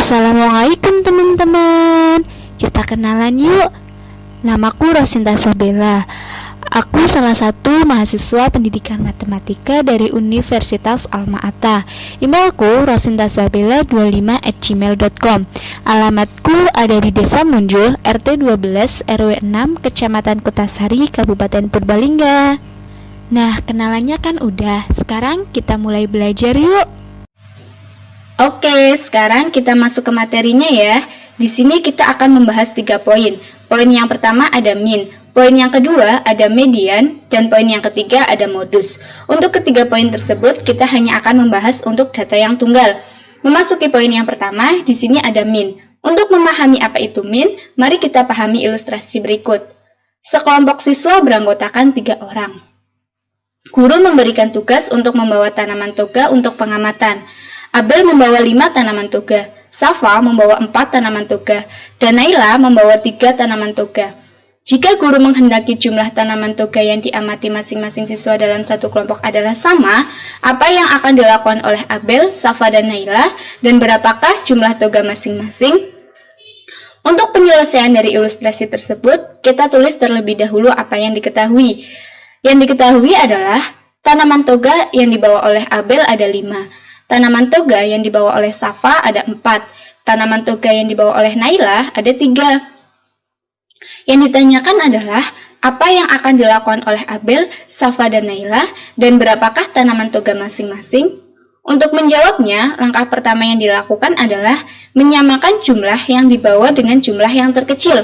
Assalamualaikum teman-teman. Kita kenalan yuk. Namaku Rosinta Sabella. Aku salah satu mahasiswa pendidikan matematika dari Universitas Alma-Ata. Emailku rosintasabella25@gmail.com. Alamatku ada di Desa Munjul, RT 12, RW 6, Kecamatan Kutasari, Kabupaten Purbalingga. Nah, kenalannya kan udah. Sekarang kita mulai belajar yuk. Oke, sekarang kita masuk ke materinya ya. Di sini kita akan membahas 3 poin. Poin yang pertama ada min, poin yang kedua ada median, dan poin yang ketiga ada modus. Untuk ketiga poin tersebut, kita hanya akan membahas untuk data yang tunggal. Memasuki poin yang pertama, di sini ada min. Untuk memahami apa itu min, mari kita pahami ilustrasi berikut. Sekelompok siswa beranggotakan 3 orang. Guru memberikan tugas untuk membawa tanaman toga untuk pengamatan. Abel membawa 5 tanaman toga, Safa membawa 4 tanaman toga, dan Naila membawa 3 tanaman toga. Jika guru menghendaki jumlah tanaman toga yang diamati masing-masing siswa dalam satu kelompok adalah sama, apa yang akan dilakukan oleh Abel, Safa, dan Naila, dan berapakah jumlah toga masing-masing? Untuk penyelesaian dari ilustrasi tersebut, kita tulis terlebih dahulu apa yang diketahui. Yang diketahui adalah tanaman toga yang dibawa oleh Abel ada 5. Tanaman toga yang dibawa oleh Safa ada 4. Tanaman toga yang dibawa oleh Naila ada 3. Yang ditanyakan adalah apa yang akan dilakukan oleh Abel, Safa, dan Naila, dan berapakah tanaman toga masing-masing? Untuk menjawabnya, langkah pertama yang dilakukan adalah menyamakan jumlah yang dibawa dengan jumlah yang terkecil.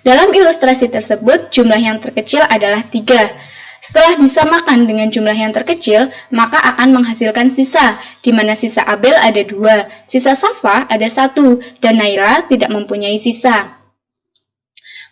Dalam ilustrasi tersebut, jumlah yang terkecil adalah 3. Setelah disamakan dengan jumlah yang terkecil, maka akan menghasilkan sisa, di mana sisa Abel ada 2, sisa Safa ada 1, dan Naila tidak mempunyai sisa.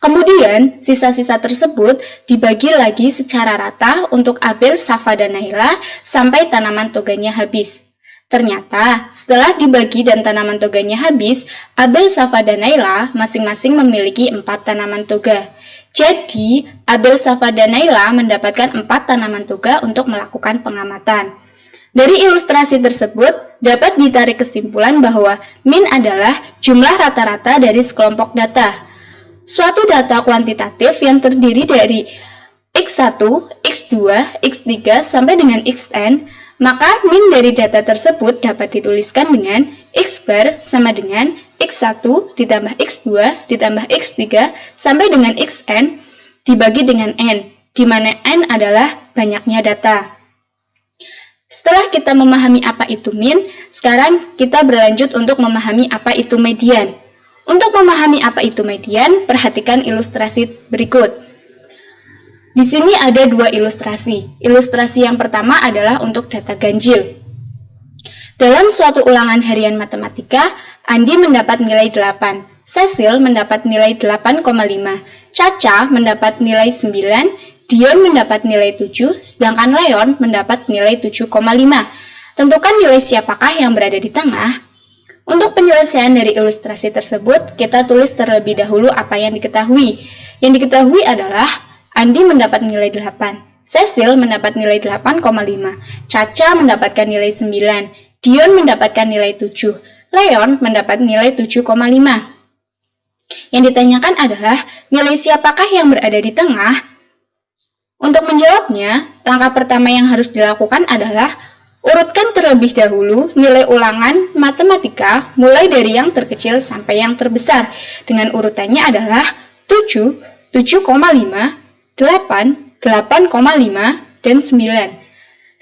Kemudian, sisa-sisa tersebut dibagi lagi secara rata untuk Abel, Safa, dan Naila sampai tanaman toganya habis. Ternyata, setelah dibagi dan tanaman toganya habis, Abel, Safa, dan Naila masing-masing memiliki 4 tanaman toga. Jadi, Abel, Safa, dan Naila mendapatkan 4 tanaman toga untuk melakukan pengamatan. Dari ilustrasi tersebut, dapat ditarik kesimpulan bahwa min adalah jumlah rata-rata dari sekelompok data. Suatu data kuantitatif yang terdiri dari x1, x2, x3, sampai dengan xn, maka min dari data tersebut dapat dituliskan dengan x bar sama dengan x1 ditambah x2 ditambah x3 sampai dengan xn dibagi dengan n, di mana n adalah banyaknya data. Setelah kita memahami apa itu min, sekarang kita berlanjut untuk memahami apa itu median. Untuk memahami apa itu median, perhatikan ilustrasi berikut. Di sini ada 2 ilustrasi. Ilustrasi yang pertama adalah untuk data ganjil. Dalam suatu ulangan harian matematika, Andi mendapat nilai 8, Cecil mendapat nilai 8,5, Caca mendapat nilai 9, Dion mendapat nilai 7, sedangkan Leon mendapat nilai 7,5. Tentukan nilai siapakah yang berada di tengah. Untuk penyelesaian dari ilustrasi tersebut, kita tulis terlebih dahulu apa yang diketahui. Yang diketahui adalah Andi mendapat nilai 8, Cecil mendapat nilai 8,5, Caca mendapatkan nilai 9, Dion mendapatkan nilai 7, Leon mendapat nilai 7,5. Yang ditanyakan adalah nilai siapakah yang berada di tengah? Untuk menjawabnya, langkah pertama yang harus dilakukan adalah urutkan terlebih dahulu nilai ulangan matematika mulai dari yang terkecil sampai yang terbesar. Dengan urutannya adalah 7, 7,5, 8, 8,5, dan 9.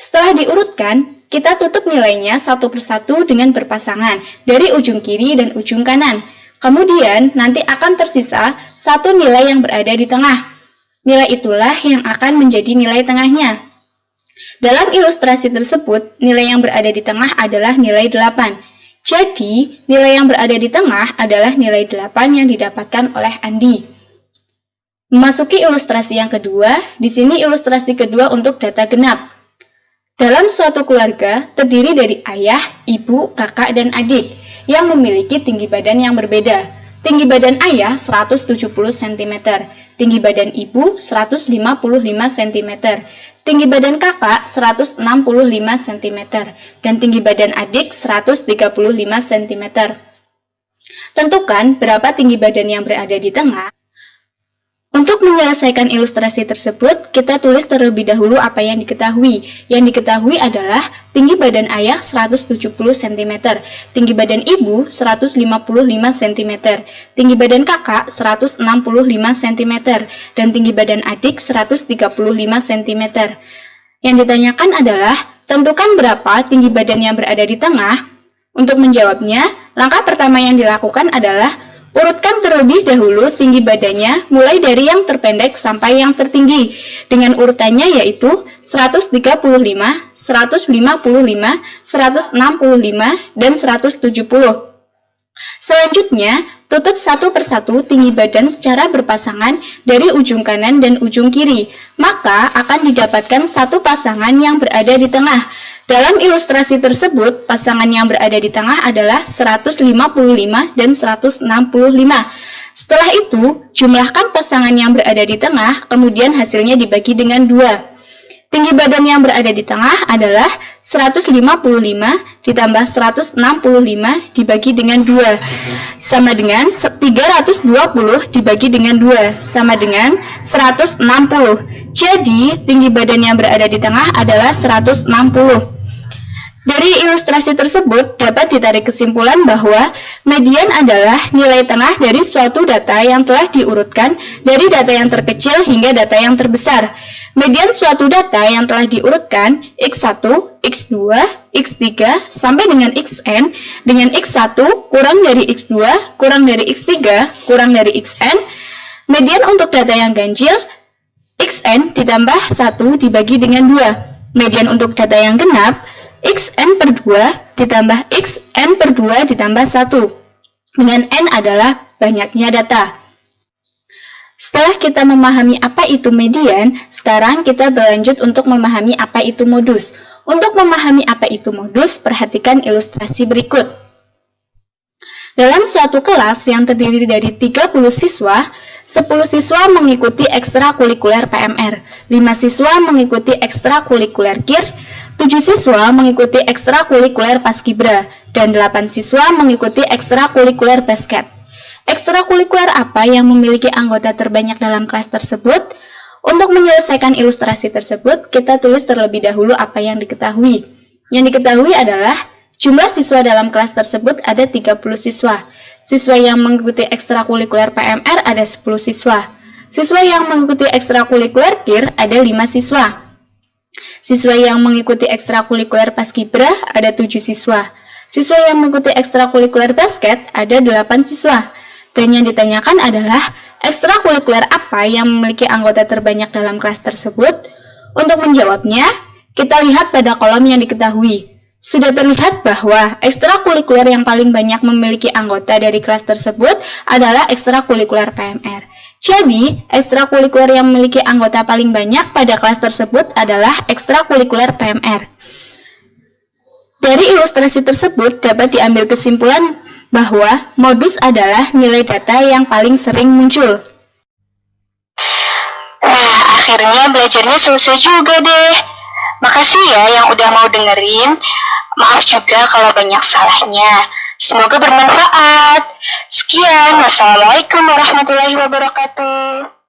Setelah diurutkan, kita tutup nilainya satu persatu dengan berpasangan dari ujung kiri dan ujung kanan. Kemudian, nanti akan tersisa satu nilai yang berada di tengah. Nilai itulah yang akan menjadi nilai tengahnya. Dalam ilustrasi tersebut, nilai yang berada di tengah adalah nilai 8. Jadi, nilai yang berada di tengah adalah nilai 8 yang didapatkan oleh Andi. Memasuki ilustrasi yang kedua, di sini ilustrasi kedua untuk data genap. Dalam suatu keluarga, terdiri dari ayah, ibu, kakak, dan adik yang memiliki tinggi badan yang berbeda. Tinggi badan ayah 170 cm, tinggi badan ibu 155 cm, tinggi badan kakak 165 cm, dan tinggi badan adik 135 cm. Tentukan berapa tinggi badan yang berada di tengah. Untuk menyelesaikan ilustrasi tersebut, kita tulis terlebih dahulu apa yang diketahui. Yang diketahui adalah tinggi badan ayah 170 cm, tinggi badan ibu 155 cm, tinggi badan kakak 165 cm, dan tinggi badan adik 135 cm. Yang ditanyakan adalah, tentukan berapa tinggi badan yang berada di tengah. Untuk menjawabnya, langkah pertama yang dilakukan adalah urutkan terlebih dahulu tinggi badannya mulai dari yang terpendek sampai yang tertinggi dengan urutannya yaitu 135, 155, 165, dan 170. Selanjutnya, tutup satu persatu tinggi badan secara berpasangan dari ujung kanan dan ujung kiri, maka akan didapatkan satu pasangan yang berada di tengah. Dalam ilustrasi tersebut, pasangan yang berada di tengah adalah 155 dan 165. Setelah itu, jumlahkan pasangan yang berada di tengah, kemudian hasilnya dibagi dengan 2. Tinggi badan yang berada di tengah adalah 155 ditambah 165 dibagi dengan 2, sama dengan 320 dibagi dengan 2, sama dengan 160. Jadi, tinggi badan yang berada di tengah adalah 160. Dari ilustrasi tersebut dapat ditarik kesimpulan bahwa median adalah nilai tengah dari suatu data yang telah diurutkan dari data yang terkecil hingga data yang terbesar. Median suatu data yang telah diurutkan x1, x2, x3 sampai dengan xn dengan x1 kurang dari x2 kurang dari x3 kurang dari xn. Median untuk data yang ganjil xn ditambah 1 dibagi dengan 2. Median untuk data yang genap xn per 2 ditambah xn per 2 ditambah 1, dengan n adalah banyaknya data. Setelah kita memahami apa itu median, sekarang kita berlanjut untuk memahami apa itu modus. Untuk memahami apa itu modus, perhatikan ilustrasi berikut. Dalam suatu kelas yang terdiri dari 30 siswa, 10 siswa mengikuti ekstrakurikuler PMR, 5 siswa mengikuti ekstrakurikuler KIR, 7 siswa mengikuti ekstrakurikuler Paskibra, dan 8 siswa mengikuti ekstrakurikuler basket. Ekstrakurikuler apa yang memiliki anggota terbanyak dalam kelas tersebut? Untuk menyelesaikan ilustrasi tersebut, kita tulis terlebih dahulu apa yang diketahui. Yang diketahui adalah jumlah siswa dalam kelas tersebut ada 30 siswa. Siswa yang mengikuti ekstrakurikuler PMR ada 10 siswa. Siswa yang mengikuti ekstrakurikuler KIR ada 5 siswa. Siswa yang mengikuti ekstrakurikuler Paskibra ada 7 siswa. Siswa yang mengikuti ekstrakurikuler basket ada 8 siswa. Dan yang ditanyakan adalah ekstrakurikuler apa yang memiliki anggota terbanyak dalam kelas tersebut? Untuk menjawabnya, kita lihat pada kolom yang diketahui. Sudah terlihat bahwa ekstrakurikuler yang paling banyak memiliki anggota dari kelas tersebut adalah ekstrakurikuler PMR. Jadi, ekstrakurikuler yang memiliki anggota paling banyak pada kelas tersebut adalah ekstrakurikuler PMR. Dari ilustrasi tersebut dapat diambil kesimpulan bahwa modus adalah nilai data yang paling sering muncul. Nah, akhirnya belajarnya selesai juga deh. Makasih ya yang udah mau dengerin. Maaf juga kalau banyak salahnya. Semoga bermanfaat. Sekian, wassalamualaikum warahmatullahi wabarakatuh.